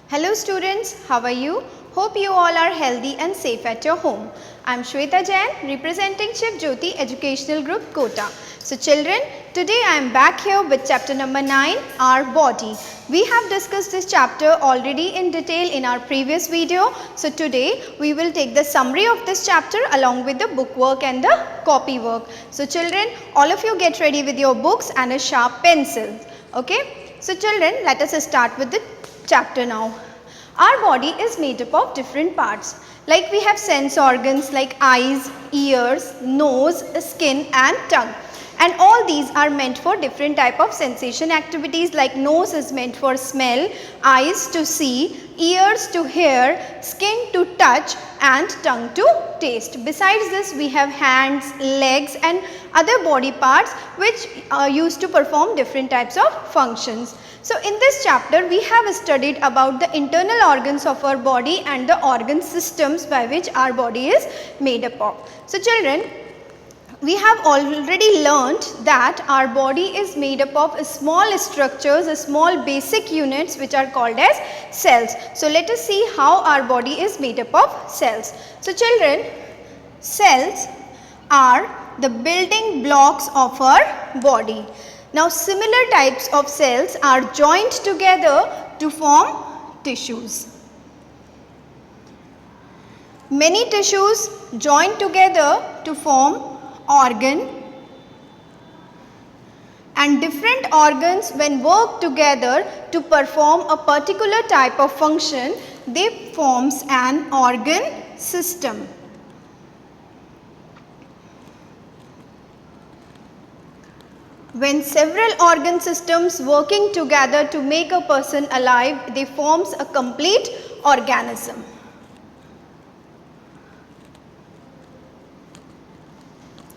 Hello students, how are you? Hope you all are healthy and safe at your home. I am Shweta Jain representing Shiv Jyoti Educational Group Kota. So children, today I am back here with chapter number 9, our body. We have discussed this chapter already in detail in our previous video. So today we will take the summary of this chapter along with the book work and the copy work. So children, all of you get ready with your books and a sharp pencil. Okay? So children, let us start with the chapter now. Our body is made up of different parts. Like we have sense organs like eyes, ears, nose, skin and tongue. And all these are meant for different type of sensation activities, like nose is meant for smell, eyes to see, ears to hear, skin to touch and tongue to taste. Besides this, we have hands, legs and other body parts which are used to perform different types of functions. So in this chapter we have studied about the internal organs of our body and the organ systems by which our body is made up of. So children, we have already learnt that our body is made up of small structures, small basic units which are called as cells. So let us see how our body is made up of cells. So children, cells are the building blocks of our body. Now similar types of cells are joined together to form tissues. Many tissues join together to form organ, and different organs when work together to perform a particular type of function, they forms an organ system. When several organ systems working together to make a person alive, they forms a complete organism.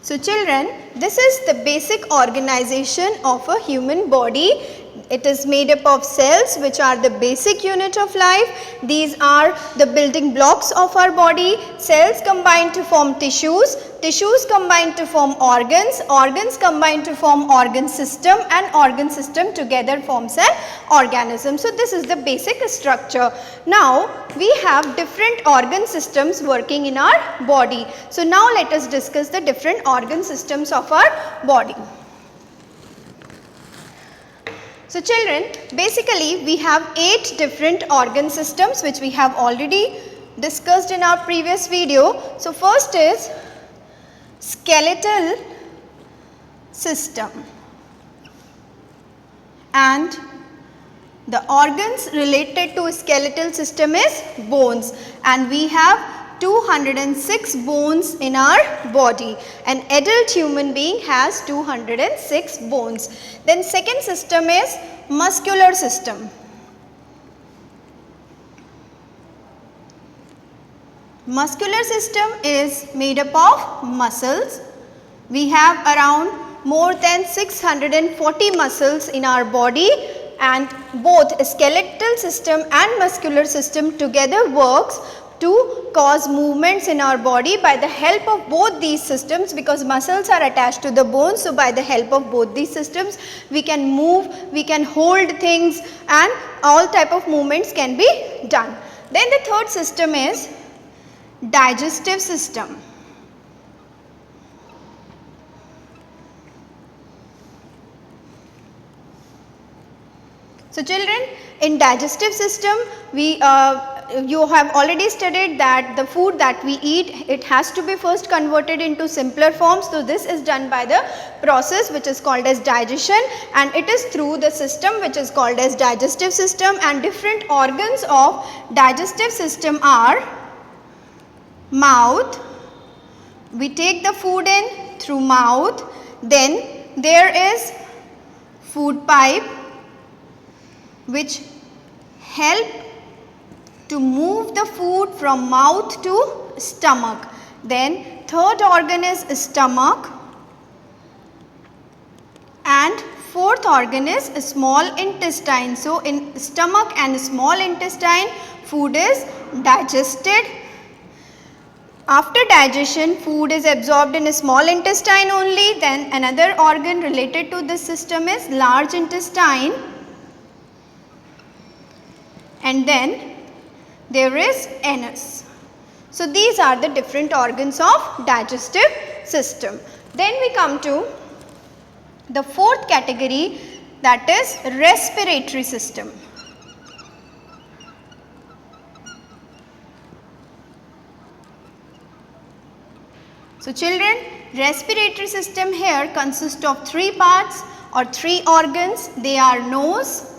So children, this is the basic organization of a human body. It is made up of cells which are the basic unit of life. These are the building blocks of our body. Cells combine to form tissues. Tissues combine to form organs. Organs combine to form organ system, and organ system together forms an organism. So this is the basic structure. Now we have different organ systems working in our body. So now let us discuss the different organ systems of our body. So children, basically we have 8 different organ systems which we have already discussed in our previous video. So first is skeletal system, and the organs related to skeletal system is bones, and we have 206 bones in our body. An adult human being has 206 bones. Then second system is muscular system. Muscular system is made up of muscles. We have around more than 640 muscles in our body, and both skeletal system and muscular system together works to cause movements in our body by the help of both these systems, because muscles are attached to the bones. So by the help of both these systems we can move, we can hold things, and all type of movements can be done. Then the third system is digestive system. So children, in digestive system you have already studied that the food that we eat, it has to be first converted into simpler forms. So this is done by the process which is called as digestion, and it is through the system which is called as digestive system. And different organs of digestive system are mouth, we take the food in through mouth. Then there is food pipe which help to move the food from mouth to stomach. Then third organ is stomach, and fourth organ is small intestine. So in stomach and small intestine food is digested. After digestion, food is absorbed in small intestine only. Then another organ related to this system is large intestine, and then there is anus. So these are the different organs of digestive system. Then we come to the fourth category, that is respiratory system. So children, respiratory system here consists of three parts or three organs. They are nose,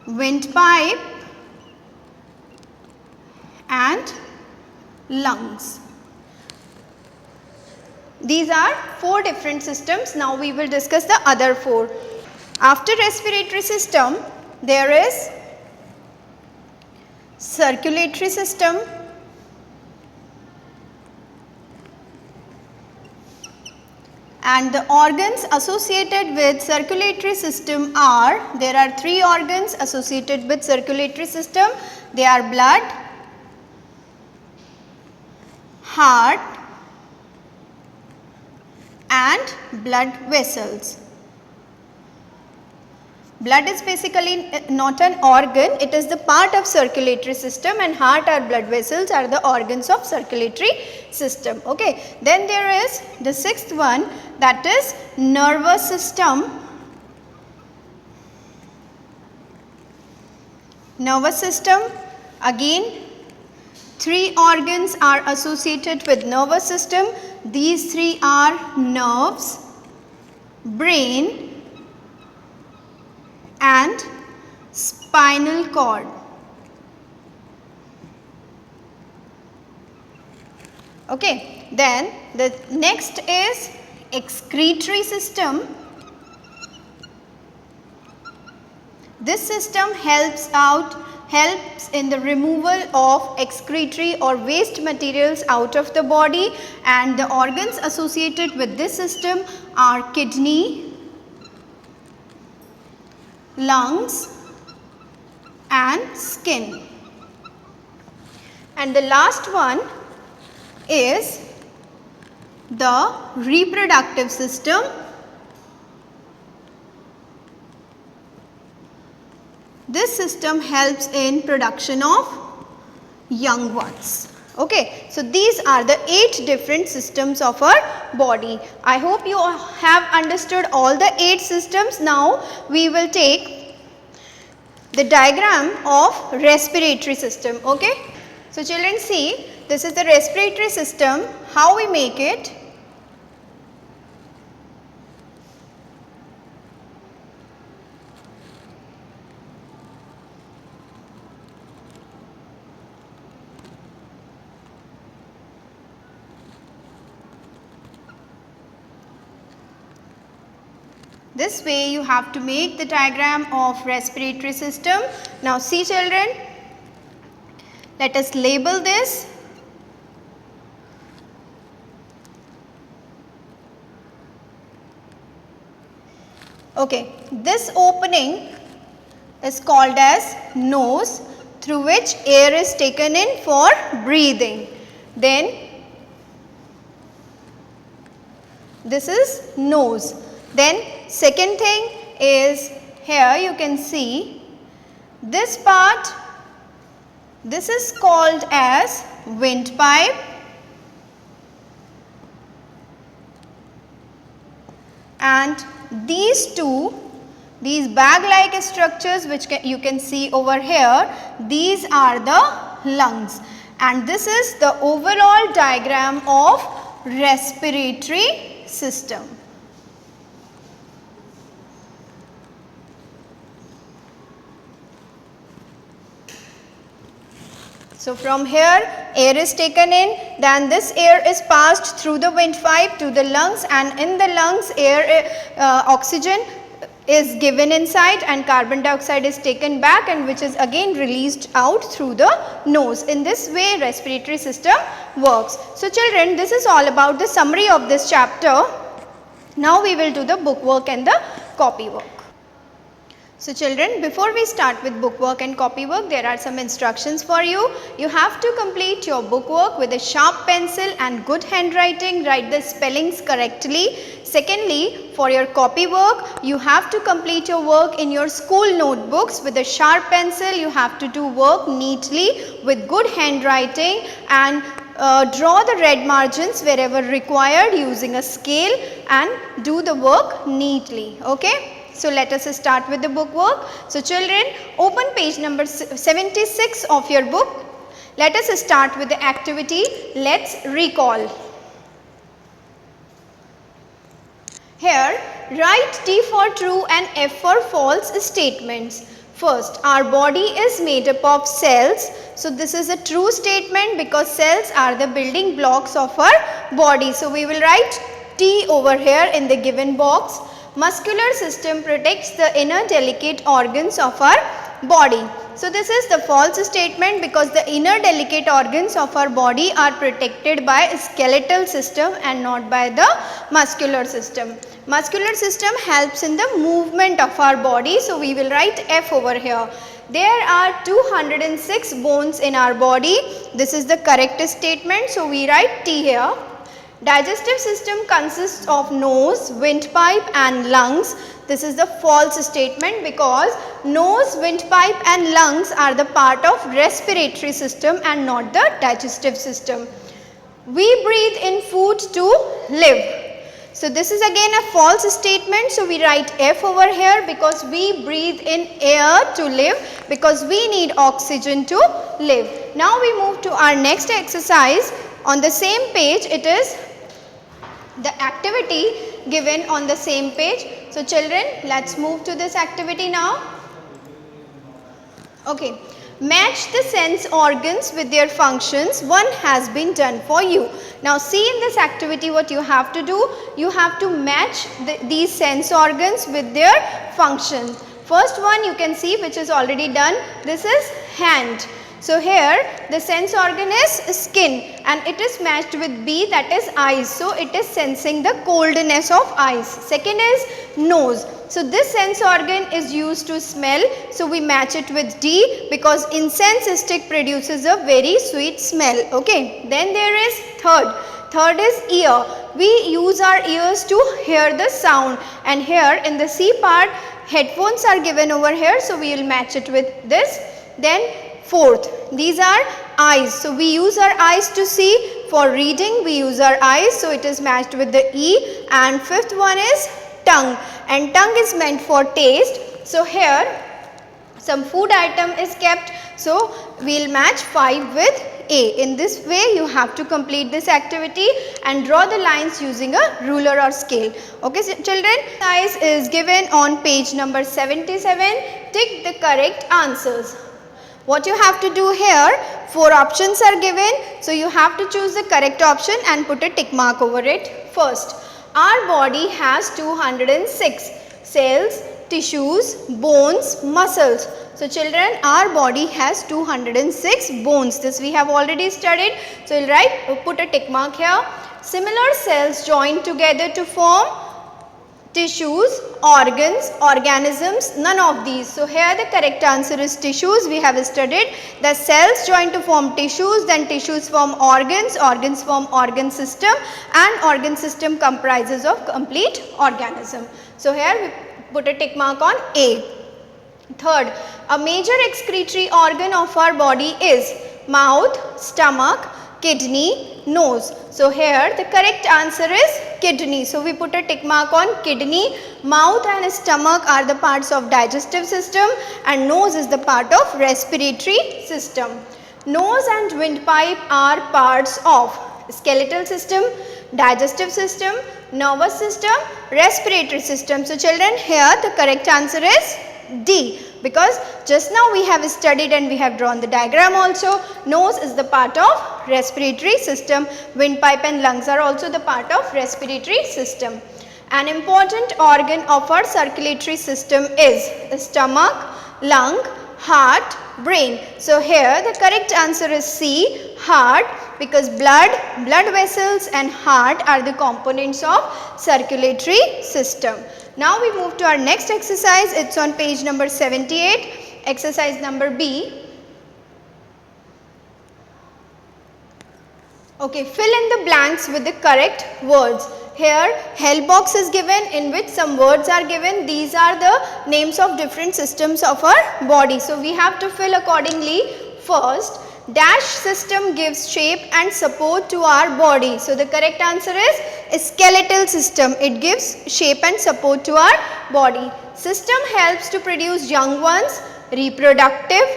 windpipe and lungs. These are four different systems. Now we will discuss the other four. After respiratory system, there is circulatory system, and the organs associated with circulatory system are, there are three organs associated with circulatory system. They are blood, heart and blood vessels. Blood is basically not an organ, it is the part of circulatory system, and heart or blood vessels are the organs of circulatory system. Okay. Then there is the sixth one, that is nervous system. Nervous system, again three organs are associated with nervous system. These three are nerves, brain and spinal cord. Okay. Then the next is excretory system. This system helps in the removal of excretory or waste materials out of the body, and the organs associated with this system are kidney, lungs and skin. And the last one is the reproductive system. This system helps in production of young ones. Okay. So these are the 8 different systems of our body. I hope you have understood all the 8 systems. Now we will take the diagram of respiratory system. Okay. So children, see, this is the respiratory system. How we make it? This way you have to make the diagram of respiratory system. Now see children, let us label this. Okay, this opening is called as nose, through which air is taken in for breathing. Then this is nose. Then second thing is, here you can see this part, this is called as windpipe, and these two, these bag like structures which you can see over here, these are the lungs, and this is the overall diagram of respiratory system. So from here air is taken in, then this air is passed through the windpipe to the lungs, and in the lungs oxygen is given inside and carbon dioxide is taken back, and which is again released out through the nose. In this way respiratory system works. So children, this is all about the summary of this chapter. Now we will do the book work and the copy work. So children, before we start with bookwork and copywork, there are some instructions for you. You have to complete your bookwork with a sharp pencil and good handwriting, write the spellings correctly. Secondly, for your copywork, you have to complete your work in your school notebooks with a sharp pencil. You have to do work neatly with good handwriting and draw the red margins wherever required using a scale and do the work neatly. Okay. So let us start with the bookwork. So children, open page number 76 of your book. Let us start with the activity. Let's recall. Here, write T for true and F for false statements. First, our body is made up of cells. So this is a true statement because cells are the building blocks of our body. So we will write T over here in the given box. Muscular system protects the inner delicate organs of our body. So this is the false statement because the inner delicate organs of our body are protected by skeletal system and not by the muscular system. Muscular system helps in the movement of our body. So we will write F over here. There are 206 bones in our body. This is the correct statement. So we write T here. Digestive system consists of nose, windpipe and lungs. This is the false statement because nose, windpipe and lungs are the part of respiratory system and not the digestive system. We breathe in food to live. So this is again a false statement. So we write F over here because we breathe in air to live because we need oxygen to live. Now we move to our next exercise. On the same page, it is the activity given on the same page. So children, let's move to this activity now. Okay, match the sense organs with their functions. One has been done for you. Now see in this activity what you have to do. You have to match these sense organs with their function. First one you can see which is already done. This is hand. So here the sense organ is skin and it is matched with B, that is eyes. So it is sensing the coldness of eyes. Second is nose. So this sense organ is used to smell. So we match it with D because incense stick produces a very sweet smell. Okay. Then there is third. Third is ear. We use our ears to hear the sound, and here in the C part headphones are given over here. So we will match it with this. Then fourth, these are eyes. So we use our eyes to see. For reading we use our eyes. So it is matched with the E. And fifth one is tongue. And tongue is meant for taste. So here some food item is kept. So we will match 5 with A. In this way you have to complete this activity and draw the lines using a ruler or scale. Okay, so children, size is given on page number 77. Tick the correct answers. What you have to do here, 4 options are given. So you have to choose the correct option and put a tick mark over it. First, our body has 206 cells, tissues, bones, muscles. So children, our body has 206 bones. This we have already studied. So we'll write, put a tick mark here. Similar cells join together to form tissues, organs, organisms, none of these. So here the correct answer is tissues. We have studied the cells join to form tissues, then tissues form organs, organs form organ system, and organ system comprises of complete organism. So here we put a tick mark on A. Third, a major excretory organ of our body is mouth, stomach, kidney, nose. So here the correct answer is kidney. So we put a tick mark on kidney. Mouth and stomach are the parts of digestive system and nose is the part of respiratory system. Nose and windpipe are parts of skeletal system, digestive system, nervous system, respiratory system. So children, here the correct answer is D, because just now we have studied and we have drawn the diagram also. Nose is the part of respiratory system. Windpipe and lungs are also the part of respiratory system. An important organ of our circulatory system is stomach, lung, heart, brain. So here the correct answer is C, heart, because blood vessels and heart are the components of circulatory system. Now we move to our next exercise. It's on page number 78, exercise number B. Okay, fill in the blanks with the correct words. Here hell box is given in which some words are given. These are the names of different systems of our body. So we have to fill accordingly. First, dash system gives shape and support to our body. So the correct answer is skeletal system. It gives shape and support to our body. System helps to produce young ones. Reproductive.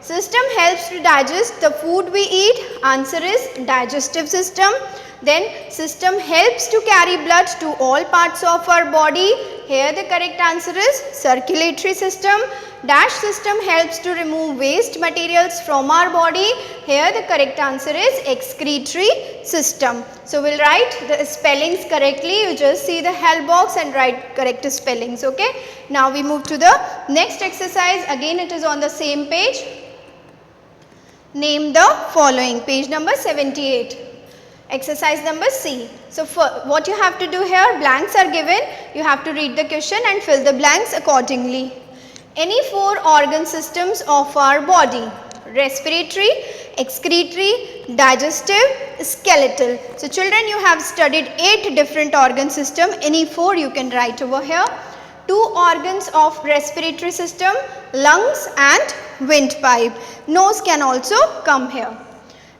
System helps to digest the food we eat. Answer is digestive system. Then system helps to carry blood to all parts of our body. Here the correct answer is circulatory system. Dash system helps to remove waste materials from our body. Here the correct answer is excretory system. So we will write the spellings correctly. You just see the hell box and write correct spellings. Okay. Now we move to the next exercise. Again it is on the same page. Name the following. Page number 78. Exercise number C. So what you have to do here, blanks are given. You have to read the question and fill the blanks accordingly. Any four organ systems of our body: respiratory, excretory, digestive, skeletal. So children, you have studied 8 different organ system. Any 4 you can write over here. 2 organs of respiratory system: lungs and windpipe. Nose can also come here.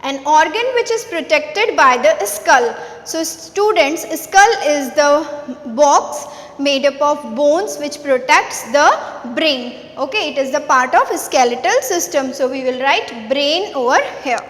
An organ which is protected by the skull. So students, skull is the box made up of bones which protects the brain. Okay, it is the part of skeletal system. So we will write brain over here.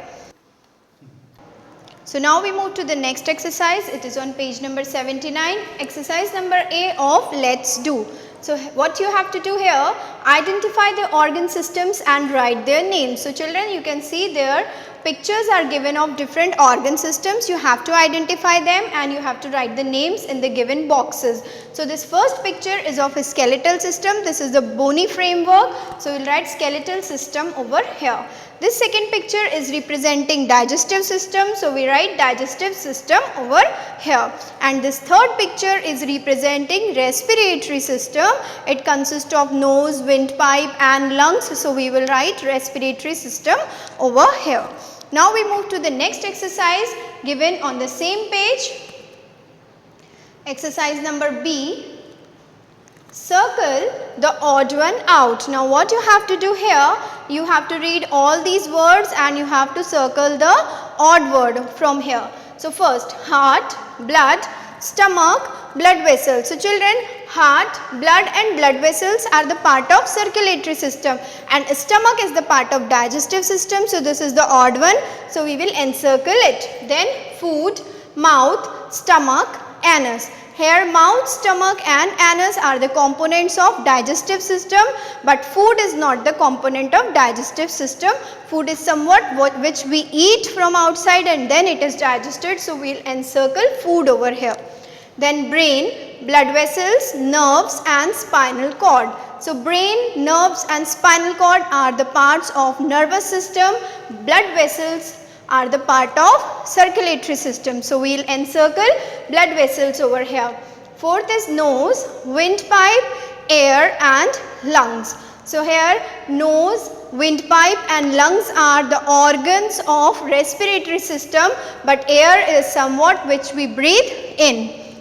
So now we move to the next exercise. It is on page number 79. Exercise number A of let's do. So what you have to do here, identify the organ systems and write their names. So children, you can see there pictures are given of different organ systems. You have to identify them and you have to write the names in the given boxes. So this first picture is of a skeletal system. This is the bony framework. So we will write skeletal system over here. This second picture is representing digestive system. So we write digestive system over here. And this third picture is representing respiratory system. It consists of nose, windpipe and lungs. So we will write respiratory system over here. Now we move to the next exercise given on the same page. Exercise number B. Circle the odd one out. Now what you have to do here, you have to read all these words and you have to circle the odd word from here. So first, heart, blood, stomach, blood vessels. So children, heart, blood and blood vessels are the part of circulatory system and stomach is the part of digestive system. So this is the odd one. So we will encircle it. Then food, mouth, stomach, anus. Here mouth, stomach and anus are the components of digestive system, but food is not the component of digestive system. Food is somewhat which we eat from outside and then it is digested. So we will encircle food over here. Then brain, blood vessels, nerves and spinal cord. So brain, nerves and spinal cord are the parts of nervous system. Blood vessels are the part of circulatory system. So we will encircle blood vessels over here. Fourth is nose, windpipe, air and lungs. So here nose, windpipe and lungs are the organs of respiratory system, but air is somewhat which we breathe in.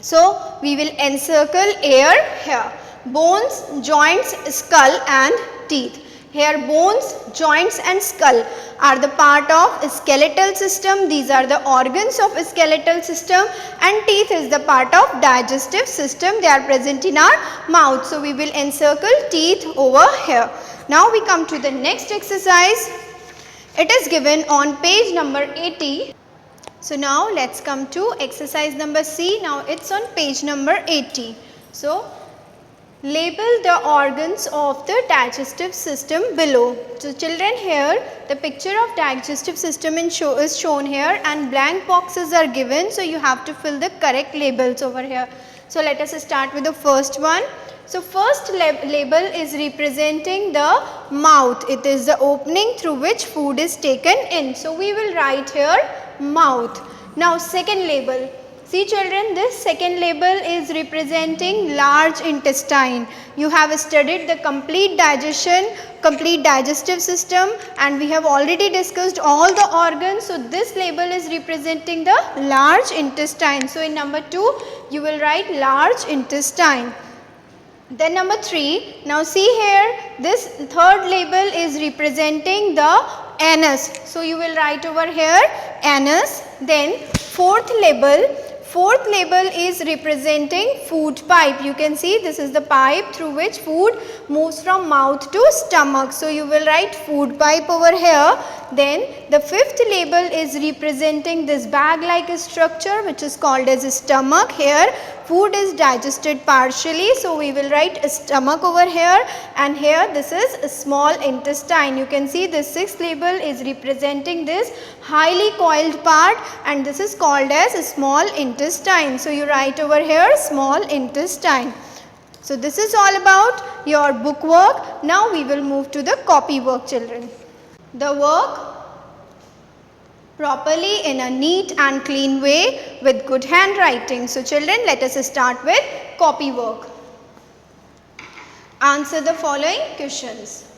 So we will encircle air here. Bones, joints, skull and teeth. Here bones, joints and skull are the part of skeletal system. These are the organs of skeletal system and teeth is the part of digestive system. They are present in our mouth. So we will encircle teeth over here. Now we come to the next exercise. It is given on page number 80. So now let's come to exercise number C. Now it's on page number 80. So label the organs of the digestive system below. So children, here the picture of digestive system is shown here and blank boxes are given. So you have to fill the correct labels over here. So let us start with the first one. So first label is representing the mouth. It is the opening through which food is taken in. So we will write here mouth. Now second label. See children, this second label is representing large intestine. You have studied the complete digestion, complete digestive system, and we have already discussed all the organs. So this label is representing the large intestine. So in number 2, you will write large intestine. Then number 3, now see here, this third label is representing the anus. So you will write over here anus. Then fourth label is representing food pipe. You can see this is the pipe through which food moves from mouth to stomach. So you will write food pipe over here. Then the fifth label is representing this bag like structure which is called as stomach. Here food is digested partially, so we will write stomach over here, and here this is small intestine. You can see this sixth label is representing this highly coiled part, and this is called as small intestine. So you write over here small intestine. So this is all about your book work. Now we will move to the copy work, children. The work properly in a neat and clean way with good handwriting. So children, let us start with copy work. Answer the following questions.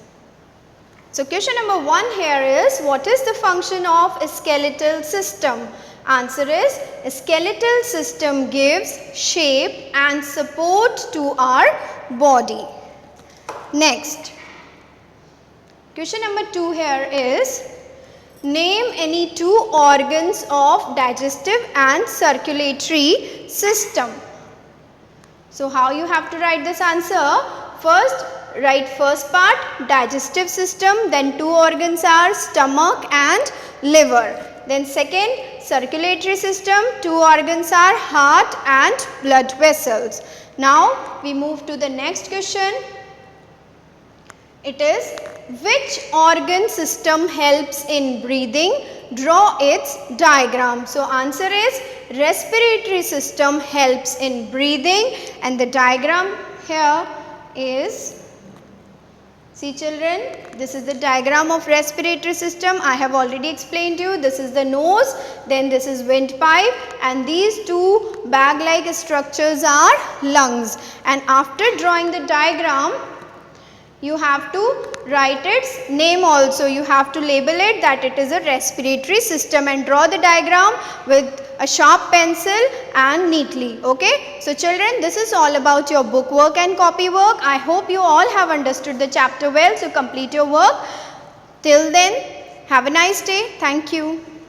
So question number 1 here is, what is the function of a skeletal system? Answer is, a skeletal system gives shape and support to our body. Next, question number 2 here is, name any 2 organs of digestive and circulatory system. So how you have to write this answer? First, write first part digestive system, then 2 organs are stomach and liver. Then second, circulatory system, 2 organs are heart and blood vessels. Now we move to the next question. It is, which organ system helps in breathing? Draw its diagram. So answer is, respiratory system helps in breathing, and the diagram here is, see children, this is the diagram of respiratory system. I have already explained to you. This is the nose, then this is windpipe, and these 2 bag like structures are lungs. And after drawing the diagram, you have to write its name also. You have to label it that it is a respiratory system, and draw the diagram with a sharp pencil and neatly. Okay. So children, this is all about your book work and copy work. I hope you all have understood the chapter well. So complete your work. Till then, have a nice day. Thank you.